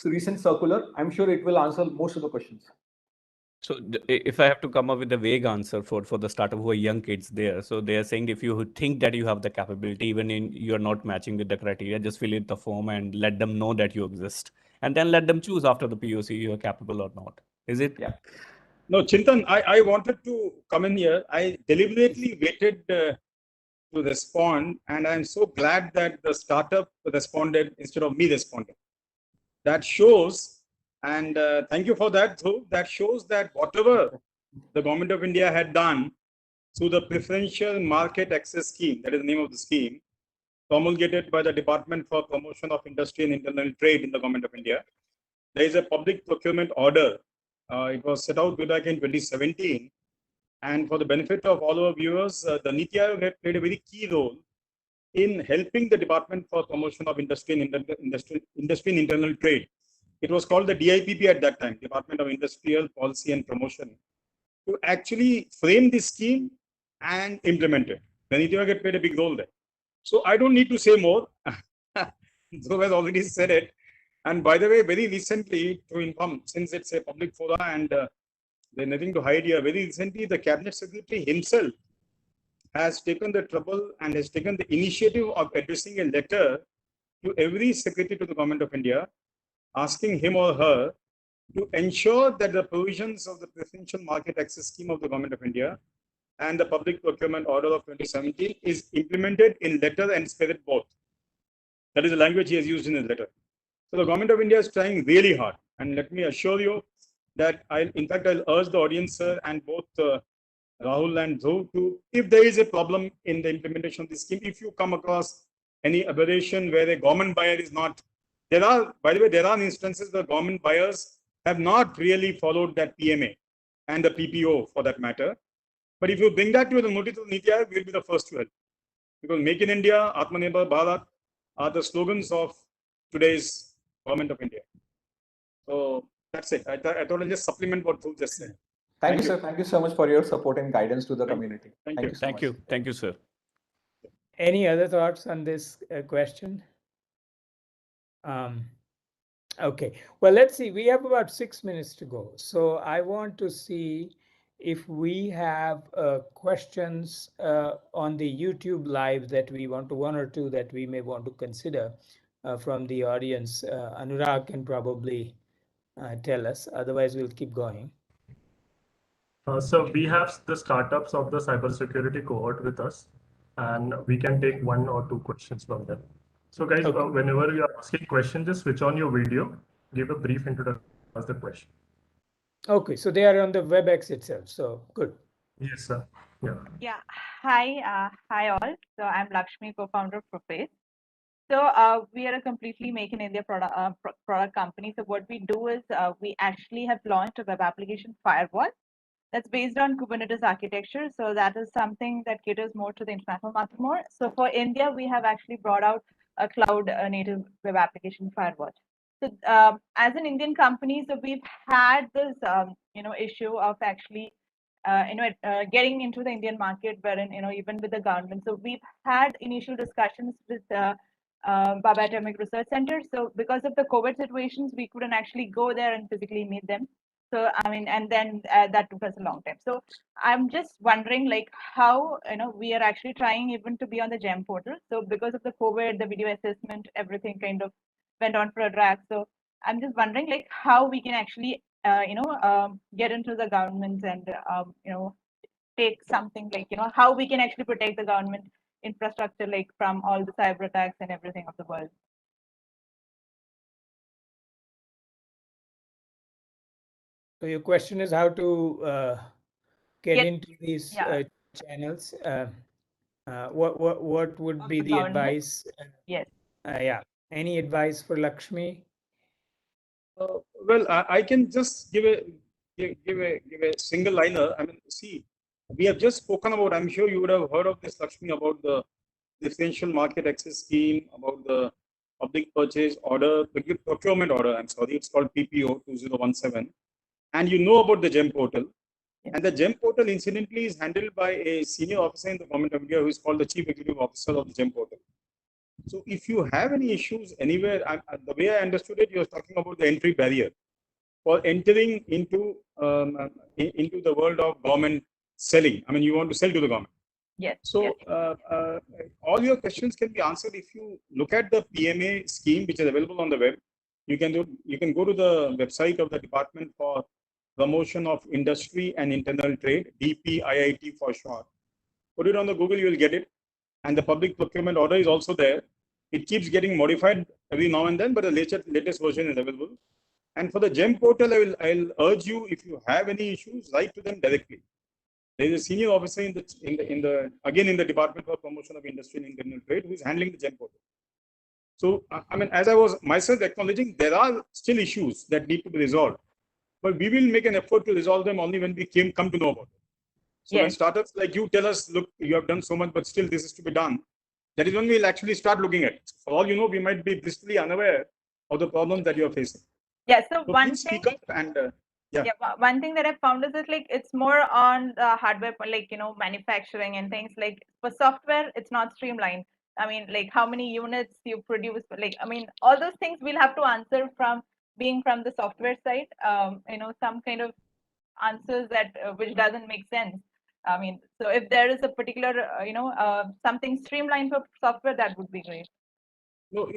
recent circular. I'm sure it will answer most of the questions. So if I have to come up with a vague answer for the startup who are young kids there, so they are saying if you think that you have the capability, even in you're not matching with the criteria, just fill in the form and let them know that you exist, and then let them choose after the POC you are capable or not. Is it? Yeah. No, Chintan, I wanted to come in here. I deliberately waited to respond, and I'm so glad that the startup responded instead of me responding. That shows And thank you for that, Dhruv. That shows that whatever the government of India had done through the preferential market access scheme, that is the name of the scheme, promulgated by the Department for Promotion of Industry and Internal Trade in the government of India. There is a public procurement order. It was set out way back in 2017. And for the benefit of all our viewers, the NITI Aayog had played a very key role in helping the Department for Promotion of Industry and Internal Trade. It was called the DIPP at that time, Department of Industrial Policy and Promotion, to actually frame this scheme and implement it. The NITI Aayog had played a big role there. So I don't need to say more. Dhruv has already said it. And by the way, very recently, to inform, since it's a public forum and there's nothing to hide here, very recently, the Cabinet Secretary himself has taken the trouble and has taken the initiative of addressing a letter to every secretary to the Government of India, asking him or her to ensure that the provisions of the Preferential Market Access Scheme of the Government of India and the Public Procurement Order of 2017 is implemented in letter and spirit both. That is the language he has used in his letter. So the Government of India is trying really hard. And let me assure you that I'll urge the audience, sir, and both Rahul and Dhruv to, if there is a problem in the implementation of this scheme, if you come across any aberration where a government buyer is not, by the way, there are instances where government buyers have not really followed that PMA and the PPO for that matter. But if you bring that to the notice of NITI Aayog, we'll be the first to help. Because Make in India, Atmanirbhar Bharat are the slogans of today's Government of India. So that's it. I thought I'll just supplement what Dhruv just said. Thank you, sir. Thank you so much for your support and guidance to the community. Thank you. So much. Thank you, sir. Any other thoughts on this question? Okay, well, let's see. We have about 6 minutes to go. So I want to see if we have questions on the YouTube live that we want to, one or two that we may want to consider from the audience. Anurag can probably tell us, otherwise we'll keep going. So we have the startups of the cybersecurity cohort with us, and we can take 1 or 2 questions from them. So guys, Okay. Whenever you are asking questions, just switch on your video, give a brief introduction, ask the question. Okay, so they are on the WebEx itself, so good. Yes, sir. Yeah. Yeah. Hi all. So I'm Lakshmi, co-founder of ForFace. So we are a completely make in India product company. So what we do is we actually have launched a web application firewall that's based on Kubernetes architecture. So that is something that caters more to the international market more. So for India, we have actually brought out a cloud native web application firewall. So as an Indian company, so we've had this issue of actually getting into the Indian market, wherein even with the government. So we've had initial discussions with Baba Atomic Research Center. So because of the COVID situations, we couldn't actually go there and physically meet them. So I mean, and then that took us a long time. So I'm just wondering, like, how we are actually trying even to be on the GEM portal. So because of the COVID, the video assessment, everything kind of went on for a drag. So I'm just wondering, like, how we can actually get into the government and take something like how we can actually protect the government infrastructure, like from all the cyber attacks and everything of the world. So your question is how to get into these channels. What would be the advice? Yes. Yeah. Any advice for Lakshmi? Well, I can just give a single liner. I mean, see, we have just spoken about. I'm sure you would have heard of this, Lakshmi, about the differential market access scheme, about the public purchase order, public procurement order. I'm sorry, it's called PPO 2017, and you know about the GEM portal. And the GEM portal, incidentally, is handled by a senior officer in the Government of India who is called the Chief Executive Officer of the GEM portal. So if you have any issues anywhere, the way I understood it, you're talking about the entry barrier for entering into the world of government selling. I mean, you want to sell to the government. Yes. So all your questions can be answered if you look at the PMA scheme, which is available on the web. You can go to the website of the Department for Promotion of Industry and Internal Trade, DPIIT for short. Put it on the Google, you will get it. And the public procurement order is also there. It keeps getting modified every now and then, but the latest version is available. And for the GEM portal, I'll urge you, if you have any issues, write to them directly. There is a senior officer in the Department for Promotion of Industry and International Trade who is handling the GEM portal. So, I mean, as I was myself acknowledging, there are still issues that need to be resolved, but we will make an effort to resolve them only when we come to know about it. So when startups like you tell us, look, you have done so much, but still this is to be done, that is when we'll actually start looking at it. For all you know, we might be blissfully unaware of the problems that you are facing. Yeah, so one please thing, speak up and one thing that I've found is that like it's more on the hardware, like manufacturing and things. Like for software, it's not streamlined. I mean, like how many units you produce, like I mean, all those things we'll have to answer from being from the software side. Some kind of answers that which doesn't make sense. I mean, so if there is a particular something streamlined for software, that would be great. No,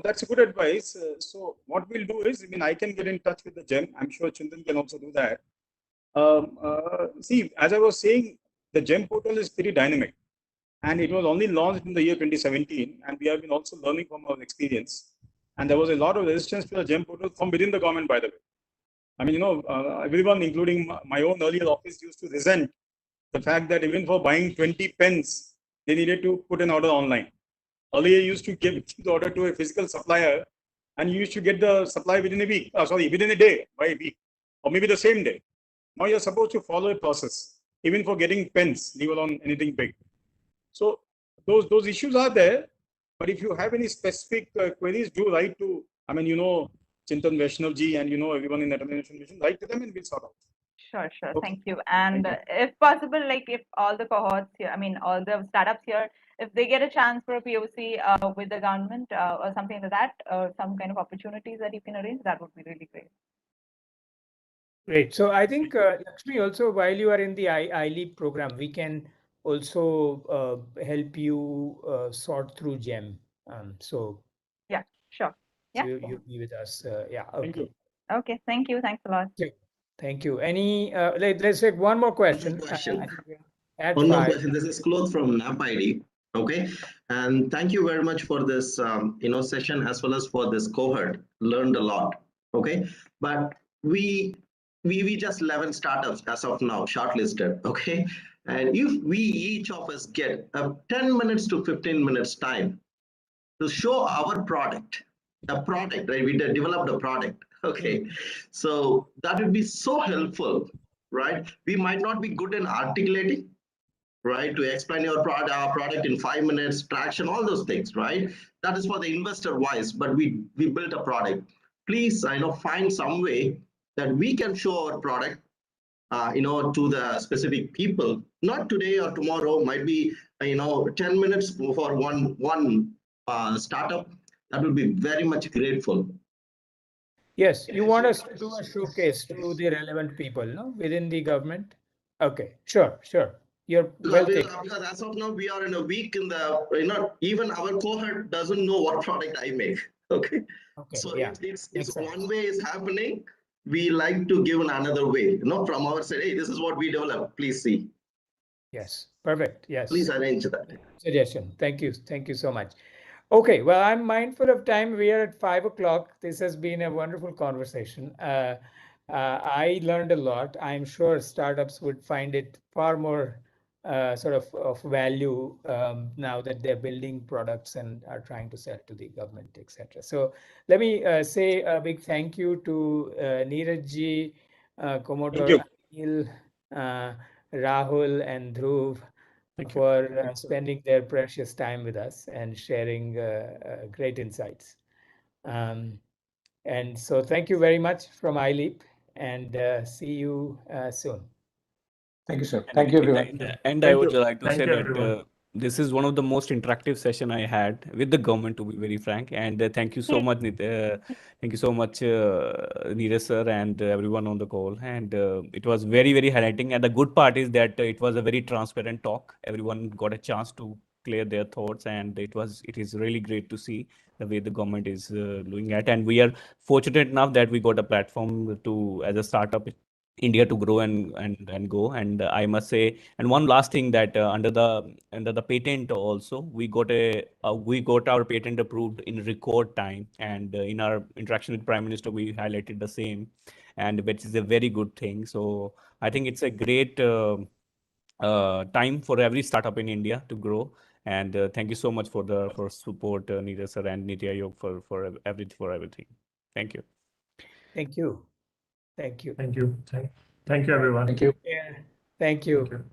that's a good advice. So what we'll do is, I mean, I can get in touch with the GEM. I'm sure Chintan can also do that. See, as I was saying, the GEM portal is pretty dynamic, and it was only launched in the year 2017, and we have been also learning from our experience. And there was a lot of resistance to the GEM portal from within the government, by the way. I mean, everyone, including my own earlier office, used to resent the fact that even for buying 20 pens, they needed to put an order online. Earlier, you used to give the order to a physical supplier, and you used to get the supply within a week. Within a day, by a week, or maybe the same day. Now you're supposed to follow a process, even for getting pens, leave alone anything big. So those issues are there. But if you have any specific queries, do write to, I mean, Chintan Vaishnavji and everyone in the International Mission, write to them and we'll sort out. Sure. Okay. Thank you. And if possible, like if all the cohorts here, I mean, all the startups here, if they get a chance for a POC with the government or something like that, or some kind of opportunities that you can arrange, that would be really great. Great. So I think, Lakshmi, also while you are in the iLeap program, we can also help you sort through GEM. Yeah, sure. Yeah. You'll be with us. Yeah. Okay. Thank you. Okay. Thank you. Thanks a lot. Thank you. Let's take one more question. One more question. This is Claude from NAP ID. Okay, and thank you very much for this session as well as for this cohort. Learned a lot. Okay, but we just 11 startups as of now shortlisted. Okay, and if we each of us get 10 minutes to 15 minutes time to show our product, right? We developed a product. Okay, so that would be so helpful, right? We might not be good in articulating, right, to explain our product in 5 minutes, traction, all those things, right? That is for the investor wise, but we built a product. Please, find some way that we can show our product, to the specific people, not today or tomorrow, might be, 10 minutes for one startup. That will be very much grateful. Yes, you want us to do a showcase to the relevant people, no, within the government? Okay, sure. You're well taken. Because as of now, we are in a week in the, even our cohort doesn't know what product I make. Okay. So yeah. it's one way is happening. We like to give another way, from our side, hey, this is what we develop. Please see. Yes, perfect. Yes. Please arrange that. Suggestion. Thank you so much. Okay, well, I'm mindful of time. We are at 5 o'clock. This has been a wonderful conversation. I learned a lot. I'm sure startups would find it far more sort of value now that they're building products and are trying to sell to the government, etc. So let me say a big thank you to Neeraj, Commodore Anil, Rahul, and Dhruv for spending their precious time with us and sharing great insights. And so thank you very much from iLeap, and see you soon. Thank you, sir. Thank you, everyone. And I would like to say that this is one of the most interactive session I had with the government, to be very frank. And thank you so much, thank you so much, Neeraj sir, and everyone on the call. And it was very, very highlighting. And the good part is that it was a very transparent talk. Everyone got a chance to clear their thoughts, and it is really great to see the way the government is doing that. And we are fortunate enough that we got a platform to, as a startup, India to grow and go. And I must say, and one last thing, that under the patent also, we got our patent approved in record time. And in our interaction with Prime Minister, we highlighted the same, and which is a very good thing. So I think it's a great time for every startup in India to grow. And thank you so much for support, Neeraj sir and Niti Aayog, for everything. Thank you. Thank you. Thank you. Thank you. Thank you, everyone. Thank you. Yeah. Thank you. Thank you.